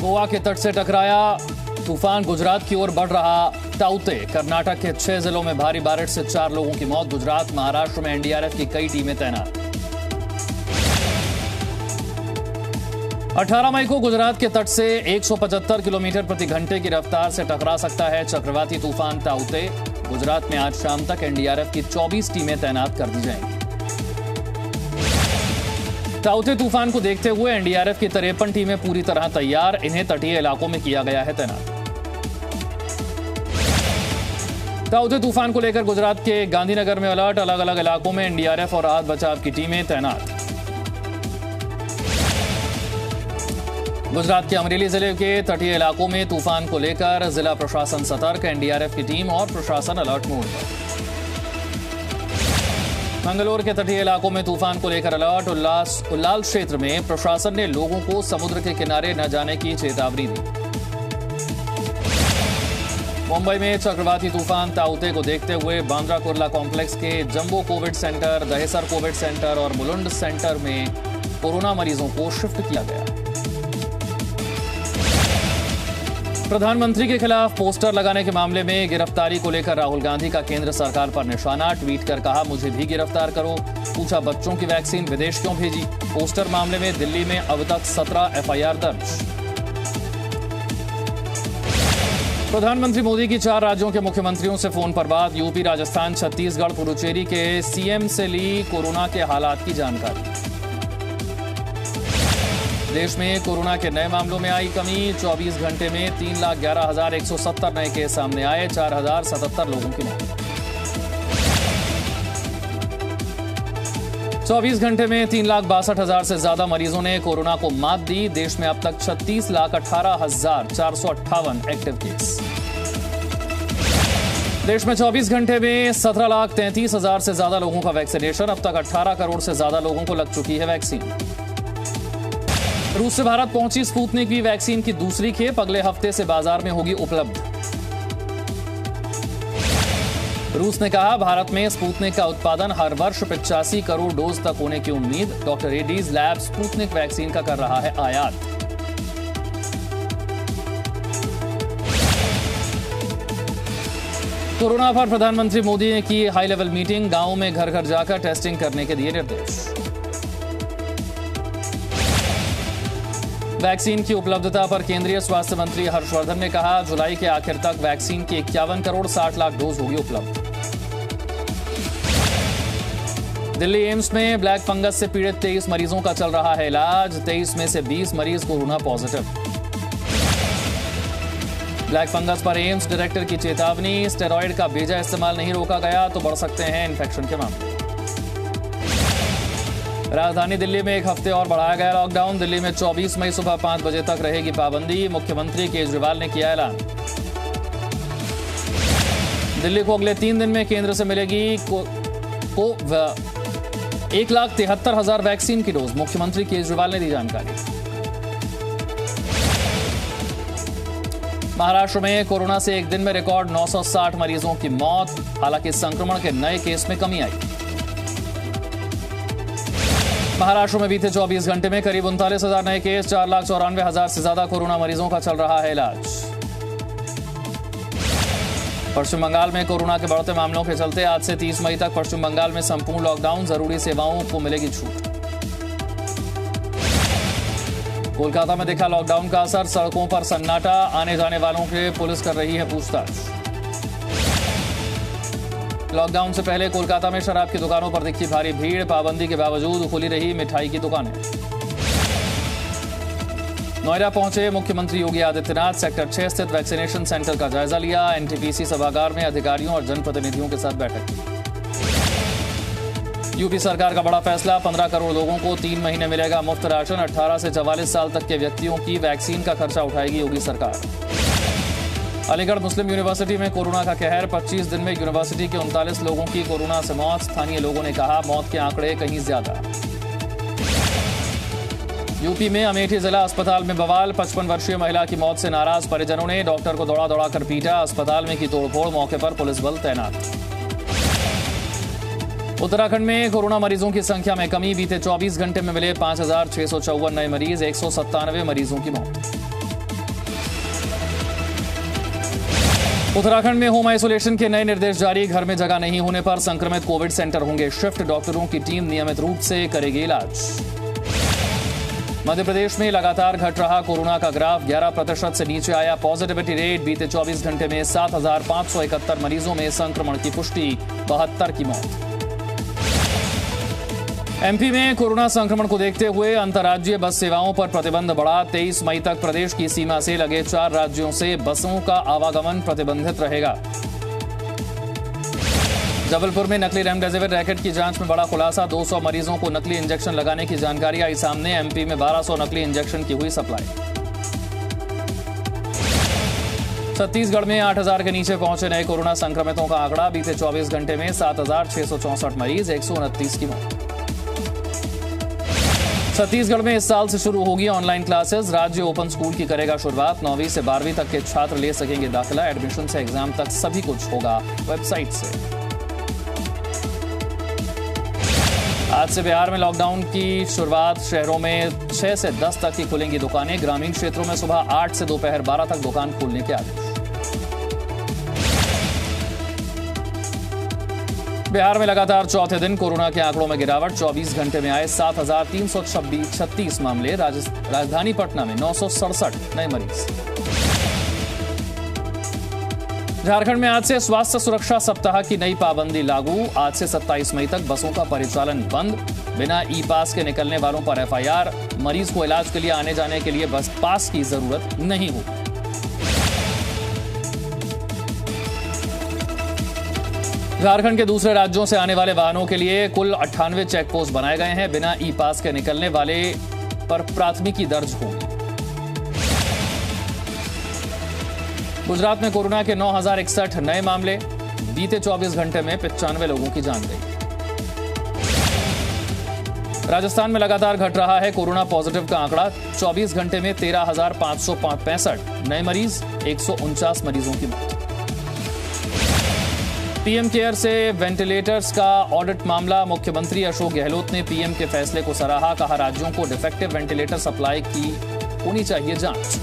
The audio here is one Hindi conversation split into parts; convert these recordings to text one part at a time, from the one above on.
गोवा के तट से टकराया तूफान, गुजरात की ओर बढ़ रहा ताउते। कर्नाटक के 6 जिलों में भारी बारिश से 4 लोगों की मौत। गुजरात, महाराष्ट्र में एनडीआरएफ की कई टीमें तैनात। 18 मई को गुजरात के तट से 175 किलोमीटर प्रति घंटे की रफ्तार से टकरा सकता है चक्रवाती तूफान ताउते। गुजरात में आज शाम तक एनडीआरएफ की 24 टीमें तैनात कर दी जाएंगी। ताउते तूफान को देखते हुए एनडीआरएफ की 53 टीमें पूरी तरह तैयार। इन्हें तटीय इलाकों में किया गया है तैनात। ताउते तूफान को लेकर गुजरात के गांधीनगर में अलर्ट। अलग अलग इलाकों में एनडीआरएफ और राहत बचाव की टीमें तैनात। गुजरात के अमरेली जिले के तटीय इलाकों में तूफान को लेकर जिला प्रशासन सतर्क। एनडीआरएफ की टीम और प्रशासन अलर्ट मोड पर। मंगलोर के तटीय इलाकों में तूफान को लेकर अलर्ट। उल्लाल क्षेत्र में प्रशासन ने लोगों को समुद्र के किनारे न जाने की चेतावनी दी। मुंबई में चक्रवाती तूफान ताउते को देखते हुए बांद्रा कुर्ला कॉम्प्लेक्स के jumbo covid centre, Dahisar covid centre और मुलुंड सेंटर में कोरोना मरीजों को शिफ्ट किया गया। प्रधानमंत्री के खिलाफ पोस्टर लगाने के मामले में गिरफ्तारी को लेकर राहुल गांधी का केंद्र सरकार पर निशाना। ट्वीट कर कहा, मुझे भी गिरफ्तार करो। पूछा, बच्चों की वैक्सीन विदेश क्यों भेजी। पोस्टर मामले में दिल्ली में अब तक 17 एफआईआर दर्ज। प्रधानमंत्री मोदी की 4 राज्यों के मुख्यमंत्रियों से फोन पर बात। यूपी, राजस्थान, छत्तीसगढ़, पुडुचेरी के सीएम से ली कोरोना के हालात की जानकारी। देश में कोरोना के नए मामलों में आई कमी। 24 घंटे में 3,11,170 नए केस सामने आए। 4,077 लोगों की मौत। 24 घंटे में 3,62,000 से ज्यादा मरीजों ने कोरोना को मात दी। देश में अब तक 36,18,458 एक्टिव केस। देश में 24 घंटे में 17,33,000 से ज्यादा लोगों का वैक्सीनेशन। अब तक 18 करोड़ से ज्यादा लोगों को लग चुकी है वैक्सीन। रूस से भारत पहुंची स्पुतनिक वी वैक्सीन की दूसरी खेप। अगले हफ्ते से बाजार में होगी उपलब्ध। रूस ने कहा, भारत में स्पुतनिक का उत्पादन हर वर्ष 85 करोड़ डोज तक होने की उम्मीद। Doctor Reddy's lab Sputnik vaccine का कर रहा है आयात। कोरोना पर प्रधानमंत्री मोदी ने की हाई लेवल मीटिंग। गांवों में घर घर जाकर टेस्टिंग करने के दिए निर्देश। वैक्सीन की उपलब्धता पर केंद्रीय स्वास्थ्य मंत्री हर्षवर्धन ने कहा, जुलाई के आखिर तक वैक्सीन की 51 करोड़ 60 लाख डोज होगी उपलब्ध। दिल्ली एम्स में ब्लैक फंगस से पीड़ित 23 मरीजों का चल रहा है इलाज। 23 में से 20 मरीज कोरोना पॉजिटिव। ब्लैक फंगस पर एम्स डायरेक्टर की चेतावनी। स्टेरॉइड का बेजा इस्तेमाल नहीं रोका गया तो बढ़ सकते हैं इन्फेक्शन के मामले। राजधानी दिल्ली में एक हफ्ते और बढ़ाया गया लॉकडाउन। दिल्ली में 24 मई सुबह 5 बजे तक रहेगी पाबंदी। मुख्यमंत्री केजरीवाल ने किया ऐलान। दिल्ली को अगले 3 दिन में केंद्र से मिलेगी 1,73,000 वैक्सीन की डोज। मुख्यमंत्री केजरीवाल ने दी जानकारी। महाराष्ट्र में कोरोना से एक दिन में रिकॉर्ड 960 मरीजों की मौत। हालांकि संक्रमण के नए केस में कमी आई। महाराष्ट्र में बीते 24 घंटे में करीब 39,000 नए केस। 4,94,000 से ज्यादा कोरोना मरीजों का चल रहा है इलाज। पश्चिम बंगाल में कोरोना के बढ़ते मामलों के चलते आज से 30 मई तक पश्चिम बंगाल में संपूर्ण लॉकडाउन। जरूरी सेवाओं को मिलेगी छूट। कोलकाता में दिखा लॉकडाउन का असर। सड़कों पर सन्नाटा। आने जाने वालों के पुलिस कर रही है पूछताछ। लॉकडाउन से पहले कोलकाता में शराब की दुकानों पर दिखी भारी भीड़। पाबंदी के बावजूद खुली रही मिठाई की दुकानें। नोएडा पहुंचे मुख्यमंत्री योगी आदित्यनाथ। सेक्टर 6 स्थित वैक्सीनेशन सेंटर का जायजा लिया। एनटीपीसी सभागार में अधिकारियों और जनप्रतिनिधियों के साथ बैठक की। यूपी सरकार का बड़ा फैसला। 15 करोड़ लोगों को 3 महीने मिलेगा मुफ्त राशन। 18 से 44 साल तक के व्यक्तियों की वैक्सीन का खर्चा उठाएगी योगी सरकार। अलीगढ़ मुस्लिम यूनिवर्सिटी में कोरोना का कहर। 25 दिन में यूनिवर्सिटी के 39 लोगों की कोरोना से मौत। स्थानीय लोगों ने कहा, मौत के आंकड़े कहीं ज्यादा। यूपी में अमेठी जिला अस्पताल में बवाल। 55 वर्षीय महिला की मौत से नाराज परिजनों ने डॉक्टर को दौड़ा दौड़ा कर पीटा। अस्पताल में की तोड़फोड़। मौके पर पुलिस बल तैनात। उत्तराखंड में कोरोना मरीजों की संख्या में कमी। बीते 24 घंटे में मिले 5,654 नए मरीज। 197 मरीजों की मौत। उत्तराखंड में होम आइसोलेशन के नए निर्देश जारी। घर में जगह नहीं होने पर संक्रमित कोविड सेंटर होंगे शिफ्ट। डॉक्टरों की टीम नियमित रूप से करेगी इलाज। मध्य प्रदेश में लगातार घट रहा कोरोना का ग्राफ। 11% से नीचे आया पॉजिटिविटी रेट। बीते 24 घंटे में 7,571 मरीजों में संक्रमण की पुष्टि, 72 की मौत। एमपी में कोरोना संक्रमण को देखते हुए अंतर्राज्यीय बस सेवाओं पर प्रतिबंध बढ़ा। 23 मई तक प्रदेश की सीमा से लगे 4 राज्यों से बसों का आवागमन प्रतिबंधित रहेगा। जबलपुर में नकली रेमडेसिविर रैकेट की जांच में बड़ा खुलासा। 200 मरीजों को नकली इंजेक्शन लगाने की जानकारी आई सामने। एमपी में 1200 नकली इंजेक्शन की हुई सप्लाई। छत्तीसगढ़ में 8,000 के नीचे पहुंचे नए कोरोना संक्रमितों का आंकड़ा। बीते 24 घंटे में 7,664 मरीज, 129 की मौत। छत्तीसगढ़ में इस साल से शुरू होगी ऑनलाइन क्लासेस। राज्य ओपन स्कूल की करेगा शुरुआत। 9वीं से 12वीं तक के छात्र ले सकेंगे दाखिला। एडमिशन से एग्जाम तक सभी कुछ होगा वेबसाइट से। आज से बिहार में लॉकडाउन की शुरुआत। शहरों में 6 से 10 तक की खुलेंगी दुकानें। ग्रामीण क्षेत्रों में सुबह 8 से दोपहर 12 तक दुकान खोलने के आदेश। बिहार में लगातार चौथे दिन कोरोना के आंकड़ों में गिरावट। 24 घंटे में आए 7,336 मामले। राजधानी पटना में 967 नए मरीज। झारखंड में आज से स्वास्थ्य सुरक्षा सप्ताह की नई पाबंदी लागू। आज से 27 मई तक बसों का परिचालन बंद। बिना ई पास के निकलने वालों पर एफआईआर। मरीज को इलाज के लिए आने जाने के लिए बस पास की जरूरत नहीं होगी। झारखंड के दूसरे राज्यों से आने वाले वाहनों के लिए कुल 98 चेक पोस्ट बनाए गए हैं। बिना ई पास के निकलने वाले पर प्राथमिकी दर्ज होगी। गुजरात में कोरोना के 9,061 नए मामले। बीते 24 घंटे में 95 लोगों की जान गई। राजस्थान में लगातार घट रहा है कोरोना पॉजिटिव का आंकड़ा। 24 घंटे में 13,565 नए मरीज, 149 मरीजों की मौत। पीएम केयर से वेंटिलेटर्स का ऑडिट मामला। मुख्यमंत्री अशोक गहलोत ने पीएम के फैसले को सराहा। कहा राज्यों को डिफेक्टिव वेंटिलेटर सप्लाई की होनी चाहिए जांच।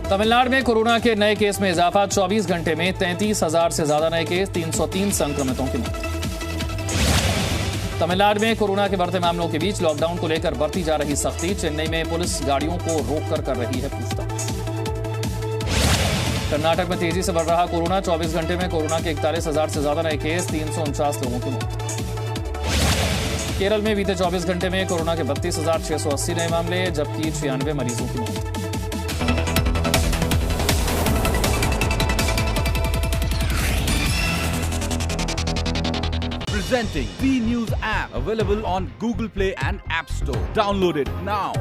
तमिलनाडु में कोरोना के नए केस में इजाफा। 24 घंटे में 33,000 से ज्यादा नए केस, 303 संक्रमितों की मौत। तमिलनाडु में कोरोना के बढ़ते मामलों के बीच लॉकडाउन को लेकर बरती जा रही सख्ती। चेन्नई में पुलिस गाड़ियों को रोककर कर रही है पूछताछ। कर्नाटक में तेजी से बढ़ रहा कोरोना। 24 घंटे में कोरोना के 41,000 से ज्यादा नए केस, 349 लोगों की मौत। केरल में बीते 24 घंटे में कोरोना के 32,680 नए मामले, जबकि 96 मरीजों की मौत। Presenting B News app, available on Google Play and App Store. Download it now.